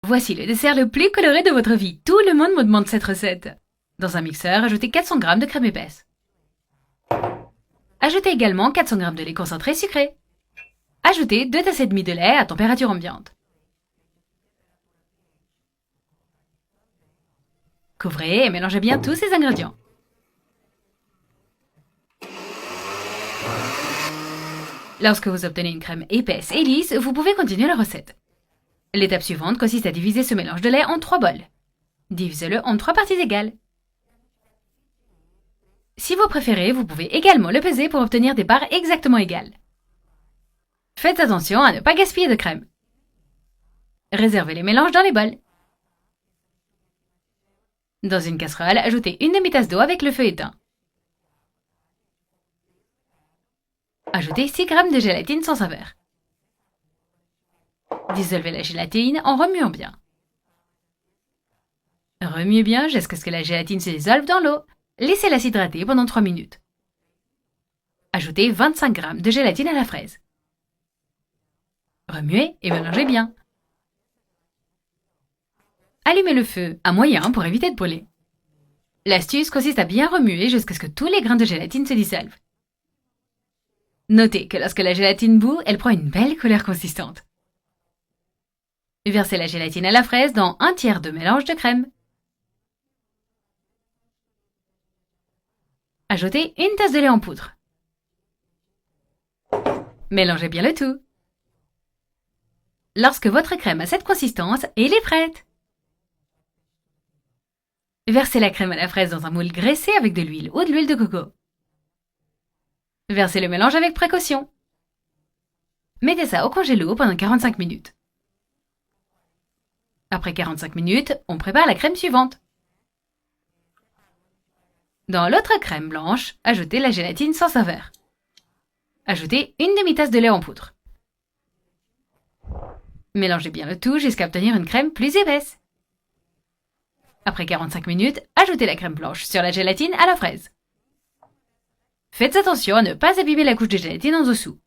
Voici le dessert le plus coloré de votre vie. Tout le monde me demande cette recette. Dans un mixeur, ajoutez 400 g de crème épaisse. Ajoutez également 400 g de lait concentré sucré. Ajoutez 2 tasses et demie de lait à température ambiante. Couvrez et mélangez bien tous ces ingrédients. Lorsque vous obtenez une crème épaisse et lisse, vous pouvez continuer la recette. L'étape suivante consiste à diviser ce mélange de lait en 3 bols. Divisez-le en 3 parties égales. Si vous préférez, vous pouvez également le peser pour obtenir des parts exactement égales. Faites attention à ne pas gaspiller de crème. Réservez les mélanges dans les bols. Dans une casserole, ajoutez une demi-tasse d'eau avec le feu éteint. Ajoutez 6 g de gélatine sans saveur. Dissolvez la gélatine en remuant bien. Remuez bien jusqu'à ce que la gélatine se dissolve dans l'eau. Laissez-la s'hydrater pendant 3 minutes. Ajoutez 25 g de gélatine à la fraise. Remuez et mélangez bien. Allumez le feu à moyen pour éviter de brûler. L'astuce consiste à bien remuer jusqu'à ce que tous les grains de gélatine se dissolvent. Notez que lorsque la gélatine bout, elle prend une belle couleur consistante. Versez la gélatine à la fraise dans 1/3 de mélange de crème. Ajoutez une tasse de lait en poudre. Mélangez bien le tout. Lorsque votre crème a cette consistance, elle est prête. Versez la crème à la fraise dans un moule graissé avec de l'huile ou de l'huile de coco. Versez le mélange avec précaution. Mettez ça au congélo pendant 45 minutes. Après 45 minutes, on prépare la crème suivante. Dans l'autre crème blanche, ajoutez la gélatine sans saveur. Ajoutez une demi-tasse de lait en poudre. Mélangez bien le tout jusqu'à obtenir une crème plus épaisse. Après 45 minutes, ajoutez la crème blanche sur la gélatine à la fraise. Faites attention à ne pas abîmer la couche de gélatine en dessous.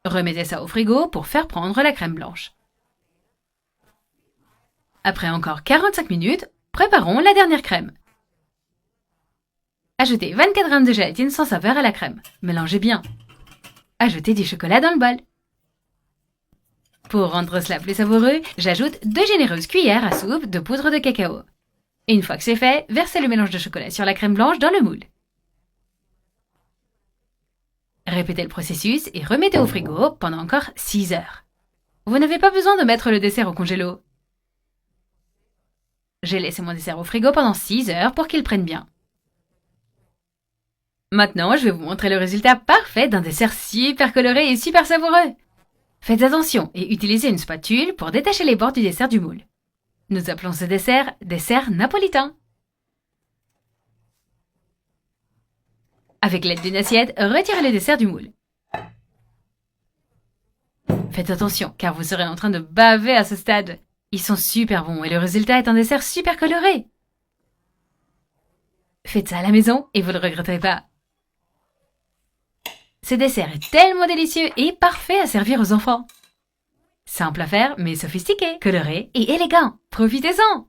Remettez ça au frigo pour faire prendre la crème blanche. Après encore 45 minutes, préparons la dernière crème. Ajoutez 24 g de gélatine sans saveur à la crème. Mélangez bien. Ajoutez du chocolat dans le bol. Pour rendre cela plus savoureux, j'ajoute 2 généreuses cuillères à soupe de poudre de cacao. Une fois que c'est fait, versez le mélange de chocolat sur la crème blanche dans le moule. Répétez le processus et remettez au frigo pendant encore 6 heures. Vous n'avez pas besoin de mettre le dessert au congélo. J'ai laissé mon dessert au frigo pendant 6 heures pour qu'il prenne bien. Maintenant, je vais vous montrer le résultat parfait d'un dessert super coloré et super savoureux. Faites attention et utilisez une spatule pour détacher les bords du dessert du moule. Nous appelons ce dessert napolitain. Avec l'aide d'une assiette, retirez le dessert du moule. Faites attention car vous serez en train de baver à ce stade. Ils sont super bons et le résultat est un dessert super coloré. Faites ça à la maison et vous ne le regretterez pas. Ce dessert est tellement délicieux et parfait à servir aux enfants. Simple à faire mais sophistiqué, coloré et élégant. Profitez-en!